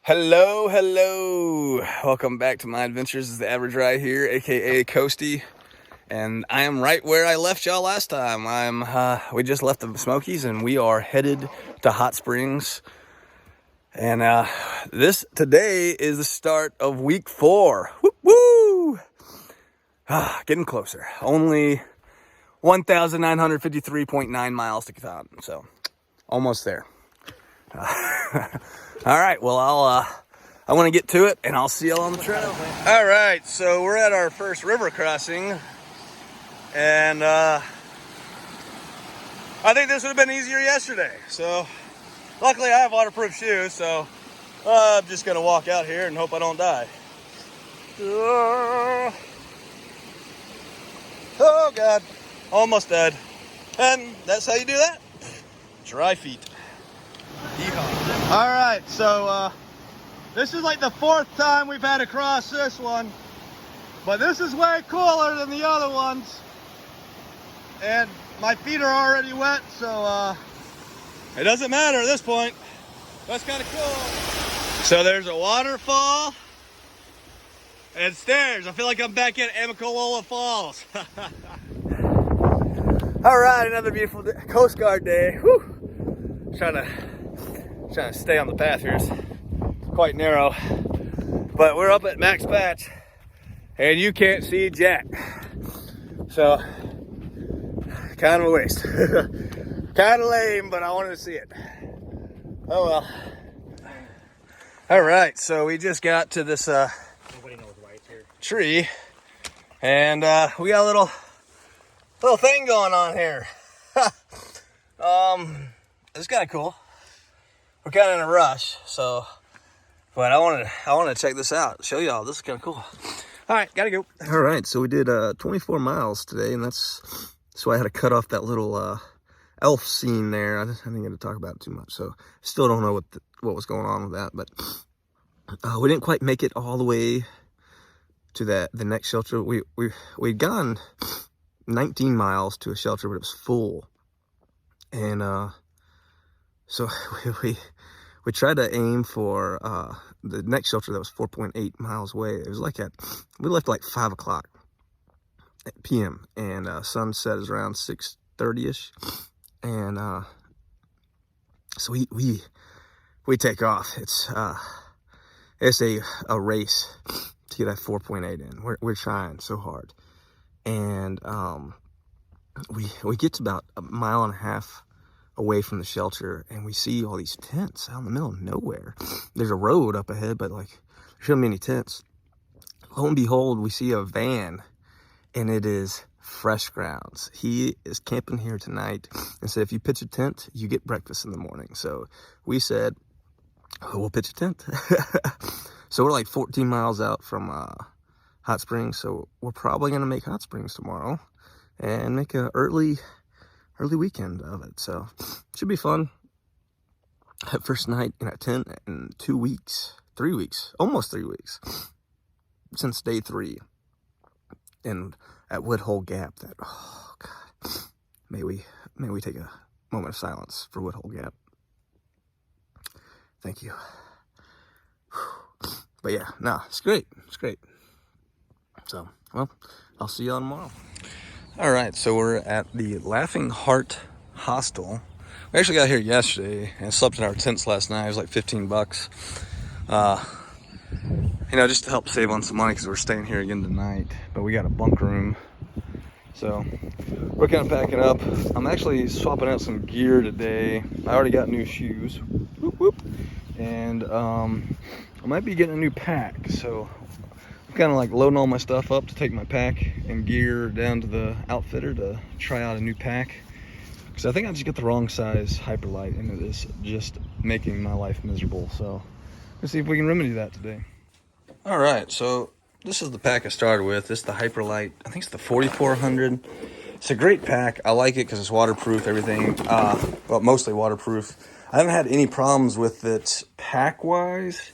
Hello. Welcome back to my adventures. This is the Average Ride here, aka Coasty, and I am right where I left y'all last time. We just left the Smokies and we are headed to Hot Springs. And today is the start of week 4. Woo! Getting closer. Only 1,953.9 miles to count, so almost there. All right, well, I want to get to it, and I'll see y'all on the trail. All right, so we're at our first river crossing, and I think this would have been easier yesterday. So, luckily I have waterproof shoes, so I'm just gonna walk out here and hope I don't die. Oh God, almost dead. And that's how you do that. Dry feet. Yeehaw. All right, so this is like the 4th time we've had to cross this one, but this is way cooler than the other ones, and my feet are already wet, so it doesn't matter at this point. That's kind of cool. So there's a waterfall and stairs. I feel like I'm back at Amicalola Falls. All right, another beautiful Coast Guard day. Whew. Trying to stay on the path here. It's quite narrow, but we're up at Max Patch and you can't see jack, so kind of a waste. Kind of lame, but I wanted to see it. Oh well. All right, so we just got to this tree, and we got a little thing going on here. It's kind of cool. We're kind of in a rush, so, but I wanted to check this out, show y'all. This is kind of cool. All right, gotta go. All right, so we did 24 miles today, and that's why I had to cut off that little elf scene there. I didn't get to talk about it too much, so still don't know what was going on with that, but we didn't quite make it all the way to the next shelter. We'd gone 19 miles to a shelter, but it was full, and so we tried to aim for the next shelter that was 4.8 miles away. It was like we left like 5 o'clock p.m. and sunset is around 6:30ish, and so we take off. It's a race to get that 4.8 in. We're trying so hard, and we get to about a mile and a half away from the shelter, and we see all these tents out in the middle of nowhere. There's a road up ahead, but like there shouldn't be any tents. Lo and behold, we see a van, and it is Fresh Grounds. He is camping here tonight and said if you pitch a tent, you get breakfast in the morning. So we said, oh, we'll pitch a tent. So we're like 14 miles out from Hot Springs, so we're probably gonna make Hot Springs tomorrow and make a early weekend of it. So should be fun. First night in a tent in 2 weeks, 3 weeks, almost 3 weeks since day 3, and at Woodhull Gap. That, oh God, may we take a moment of silence for Woodhull Gap. Thank you. But yeah, no, it's great. So, well, I'll see y'all tomorrow. All right, so we're at the Laughing Heart Hostel. We actually got here yesterday and slept in our tents last night. It was like $15. Just to help save on some money because we're staying here again tonight. But we got a bunk room, so we're kind of packing up. I'm actually swapping out some gear today. I already got new shoes, and I might be getting a new pack. So kind of like loading all my stuff up to take my pack and gear down to the outfitter to try out a new pack, because I think I just got the wrong size Hyperlite and it is just making my life miserable. So let's see if we can remedy that today. All right, so this is the pack I started with. This is the Hyperlite. I think it's the 4400. It's a great pack. I like it because it's waterproof, everything. Well, mostly waterproof. I haven't had any problems with it pack wise,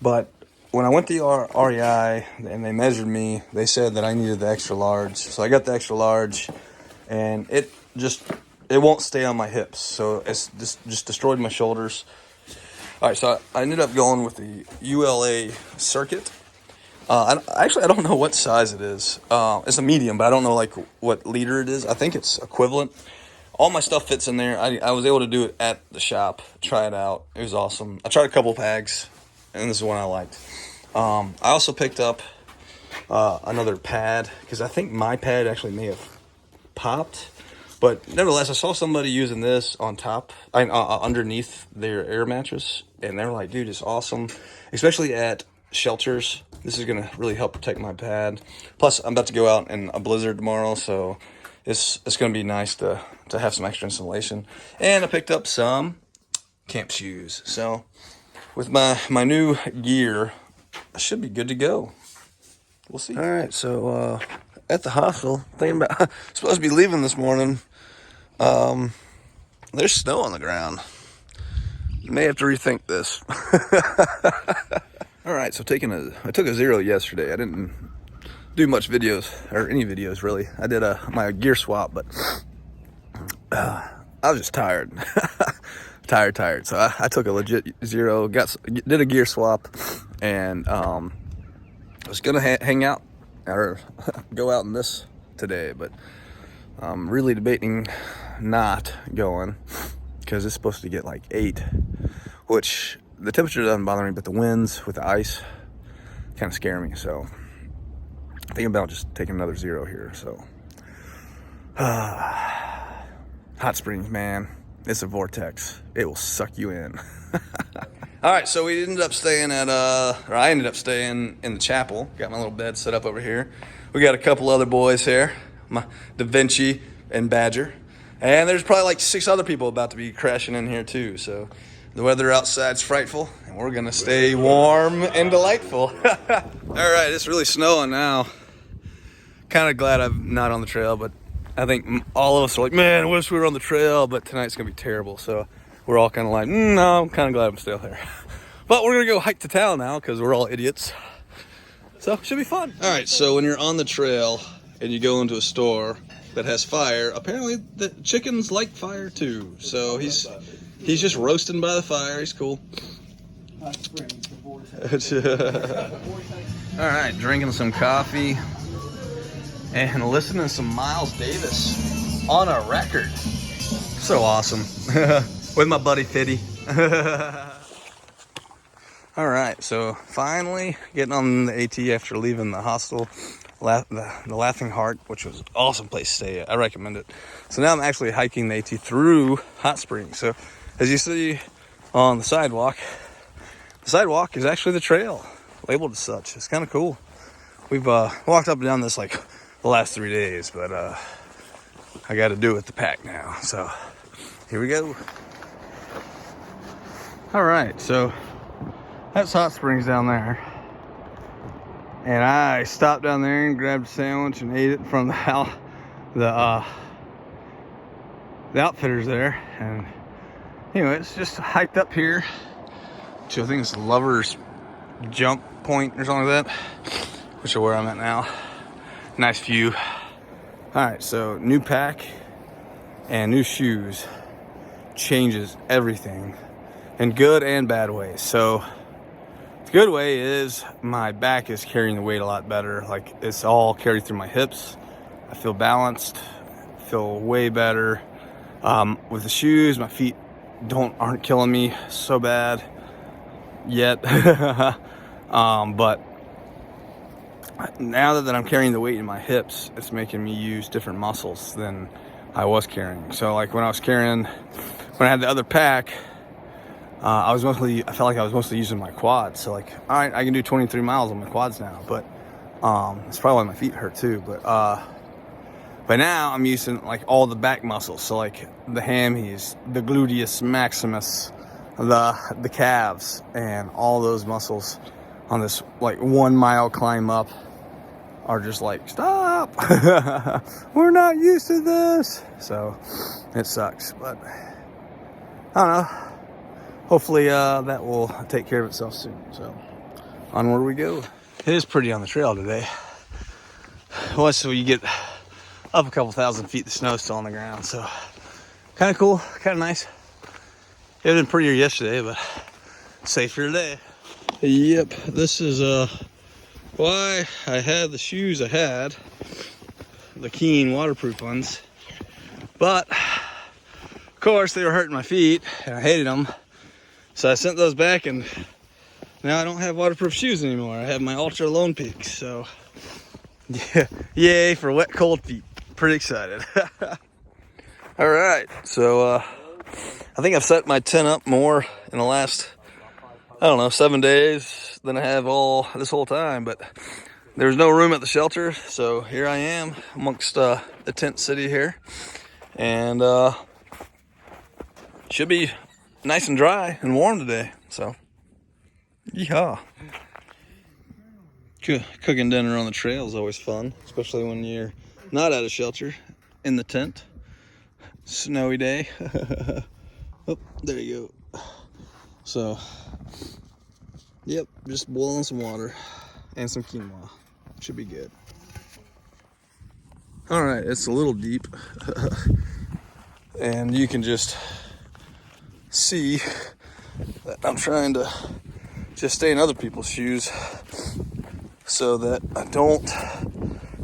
but when I went to the REI and they measured me, they said that I needed the extra large. So I got the extra large, and it won't stay on my hips. So it's just destroyed my shoulders. All right, so I ended up going with the ULA circuit. I don't know what size it is. It's a medium, but I don't know like what liter it is. I think it's equivalent. All my stuff fits in there. I was able to do it at the shop, try it out. It was awesome. I tried a couple packs, and this is one I liked. I also picked up another pad, because I think my pad actually may have popped. But nevertheless, I saw somebody using this on top, underneath their air mattress, and they were like, dude, it's awesome, especially at shelters. This is going to really help protect my pad. Plus, I'm about to go out in a blizzard tomorrow, so it's going to be nice to have some extra insulation. And I picked up some camp shoes. So with my new gear, I should be good to go. We'll see. All right, so at the hostel, thinking about supposed to be leaving this morning. There's snow on the ground. May have to rethink this. All right, so I took a 0 yesterday. I didn't do much videos, or any videos really. I did my gear swap, but I was just tired. tired. So I took a legit 0, did a gear swap, and I was gonna hang out or go out in this today, but I'm really debating not going, because it's supposed to get like 8, which the temperature doesn't bother me, but the winds with the ice kind of scare me. So I'm thinking about just taking another 0 here. So hot springs, man, it's a vortex. It will suck you in. All right, so we ended up staying at I ended up staying in the chapel. Got my little bed set up over here. We got a couple other boys here, my Da Vinci and Badger, and there's probably like 6 other people about to be crashing in here too. So the weather outside's frightful, and we're gonna stay warm and delightful. All right, it's really snowing now. Kind of glad I'm not on the trail, but I think all of us are like, man, I wish we were on the trail, but tonight's gonna be terrible. So we're all kind of like, no, I'm kind of glad I'm still here. But we're gonna go hike to town now, because we're all idiots. So it should be fun. All right, so when you're on the trail and you go into a store that has fire, apparently the chickens like fire too. So he's just roasting by the fire. He's cool. All right, drinking some coffee and listening to some Miles Davis on a record. So awesome. With my buddy Fitty. All right, so finally getting on the AT after leaving the hostel, the Laughing Heart, which was an awesome place to stay at. I recommend it. So now I'm actually hiking the AT through Hot Springs. So as you see on the sidewalk is actually the trail, labeled as such. It's kind of cool. We've walked up and down this like the last 3 days, but I got to do it with the pack now. So here we go. All right, so that's Hot Springs down there, and I stopped down there and grabbed a sandwich and ate it from the outfitters there. And anyway, it's just hiked up here to, I think it's Lover's Jump Point or something like that, which is where I'm at now. Nice view. All right, so new pack and new shoes changes everything in good and bad ways. So the good way is my back is carrying the weight a lot better. Like, it's all carried through my hips. I feel balanced, feel way better. With the shoes, my feet aren't killing me so bad yet. But now that I'm carrying the weight in my hips, it's making me use different muscles than I was carrying. So like when I had the other pack, I felt like I was mostly using my quads. So like, all right, I can do 23 miles on my quads now, but it's probably why my feet hurt too. But now I'm using like all the back muscles. So like the hammies, the gluteus maximus, the calves, and all those muscles on this like 1 mile climb up are just like, stop. We're not used to this. So it sucks, but I don't know. Hopefully that will take care of itself soon. So onward we go. It is pretty on the trail today. Once you get up a couple thousand feet, the snow's still on the ground. So kind of cool, kind of nice. It had been prettier yesterday, but safer today. Yep, this is why I had the shoes I had, the Keen waterproof ones. But of course they were hurting my feet and I hated them. So I sent those back and now I don't have waterproof shoes anymore. I have my Ultra Lone Peaks. So yeah, yay for wet, cold feet. Pretty excited. All right, so I think I've set my tent up more in the last, I don't know, 7 days than I have all this whole time, but there's no room at the shelter, so here I am amongst the tent city here, and should be nice and dry and warm today, so yeehaw. Cooking dinner on the trail is always fun, especially when you're not at a shelter, in the tent. Snowy day. Oh, there you go. So, yep, just boiling some water and some quinoa. Should be good. All right, it's a little deep. And you can just see that I'm trying to just stay in other people's shoes so that I don't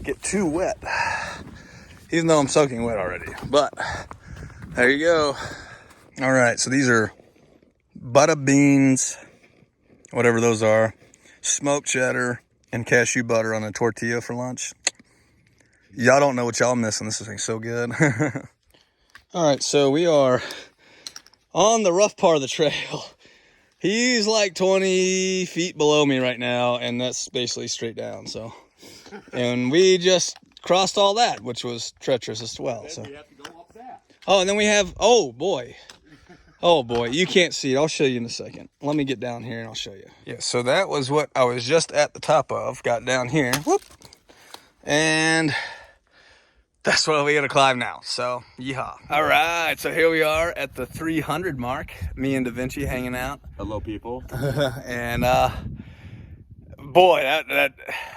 get too wet. Even though I'm soaking wet already, but there you go. All right, so these are butter beans, whatever those are, smoked cheddar, and cashew butter on a tortilla for lunch. Y'all don't know what y'all missing. This is so good. All right, so we are on the rough part of the trail. He's like 20 feet below me right now, and that's basically straight down. So, and we just crossed all that, which was treacherous as well. So, oh, and then we have, oh boy, you can't see it. I'll show you in a second. Let me get down here and I'll show you. Yeah, so that was what I was just at the top of. Got down here, whoop, and that's what we gotta climb now. So, yeehaw. All right, so here we are at the 300 mark. Me and Da Vinci hanging out. Hello, people. And boy,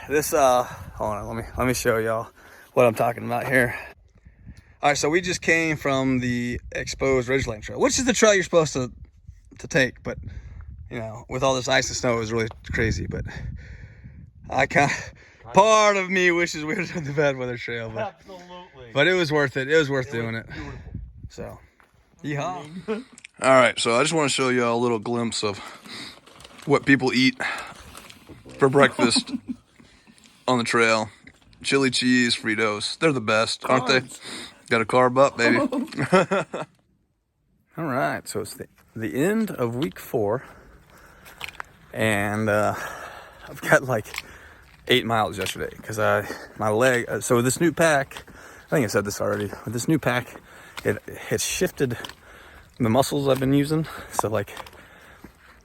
this hold on, let me show y'all what I'm talking about here. All right, so we just came from the exposed Ridgeline Trail, which is the trail you're supposed to take, but you know, with all this ice and snow, it was really crazy. But part of me wishes we were doing the bad weather trail, but absolutely. But it was worth it. It was worth doing it. So, yeehaw. All right, so I just want to show you a little glimpse of what people eat for breakfast on the trail. Chili cheese, Fritos. They're the best, aren't they? Got to carb up, baby. All right, so it's the end of week 4. And I've got like 8 miles yesterday because my leg, so this new pack, I think I said this already, with this new pack, it shifted the muscles I've been using. So like,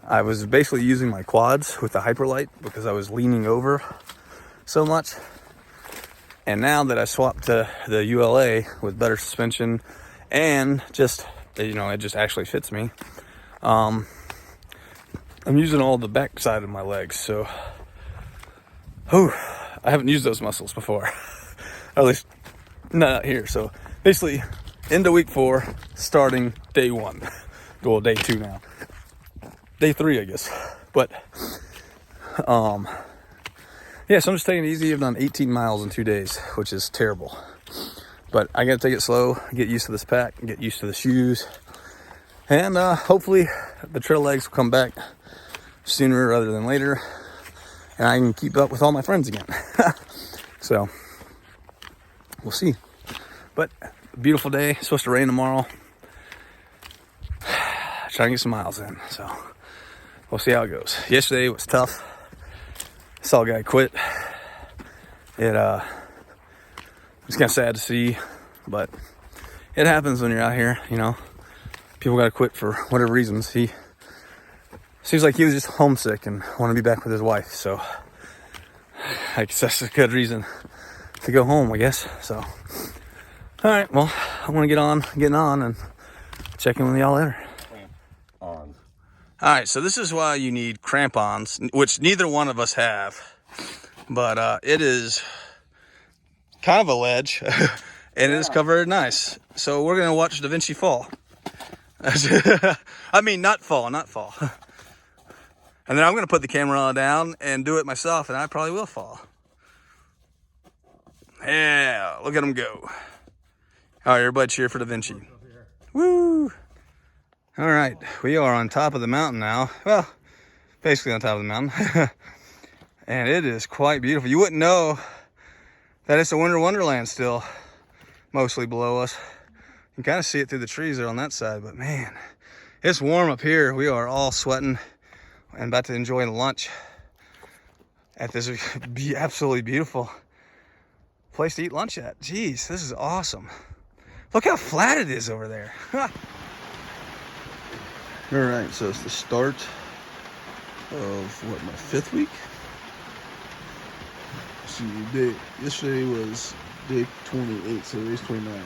I was basically using my quads with the Hyperlight because I was leaning over so much. And now that I swapped to the ULA with better suspension and just, you know, it just actually fits me, I'm using all the back side of my legs. So, I haven't used those muscles before, or at least not here. So basically, into week 4, starting day 1. Well, day 2 now. Day 3, I guess. But, yeah, so I'm just taking it easy. I've done 18 miles in 2 days, which is terrible. But I got to take it slow, get used to this pack, get used to the shoes. And hopefully the trail legs will come back sooner rather than later. And I can keep up with all my friends again. So, we'll see. But, beautiful day. It's supposed to rain tomorrow. Trying to get some miles in. So, we'll see how it goes. Yesterday was tough. Saw a guy quit. It was kind of sad to see, but it happens when you're out here, you know. People got to quit for whatever reasons. He seems like he was just homesick and wanted to be back with his wife, so I guess that's a good reason to go home, I guess. So, all right, well, I want to getting on and check in with y'all later. All right, so this is why you need crampons, which neither one of us have, but it is kind of a ledge, and it is covered nice. So we're gonna watch Da Vinci fall. I mean, not fall. And then I'm going to put the camera down and do it myself, and I probably will fall. Yeah, look at him go. All right, everybody cheer for Da Vinci. Woo! All right, we are on top of the mountain now. Well, basically on top of the mountain. And it is quite beautiful. You wouldn't know that it's a winter wonderland still, mostly below us. You can kind of see it through the trees there on that side, but man, it's warm up here. We are all sweating and about to enjoy lunch at this absolutely beautiful place to eat lunch at. Jeez, this is awesome. Look how flat it is over there. All right, so it's the start of what, my 5th week? Let's see, yesterday was day 28, so today's 29, yeah.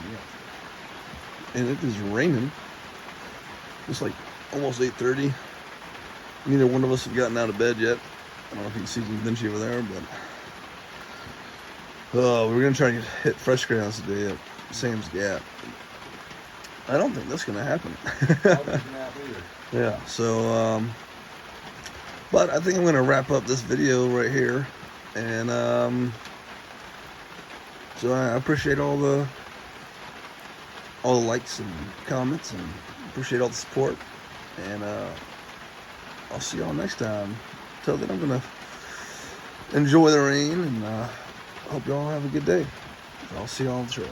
And it is raining. It's like almost 8:30. Neither one of us have gotten out of bed yet. I don't know if you can see Da Vinci over there, but we're gonna try to hit fresh grounds today at Sam's Gap. I don't think that's gonna happen. Yeah, so but I think I'm gonna wrap up this video right here, and so I appreciate all the likes and comments, and appreciate all the support, and I'll see y'all next time. Till then, I'm gonna enjoy the rain, and hope y'all have a good day. I'll see y'all on the trail.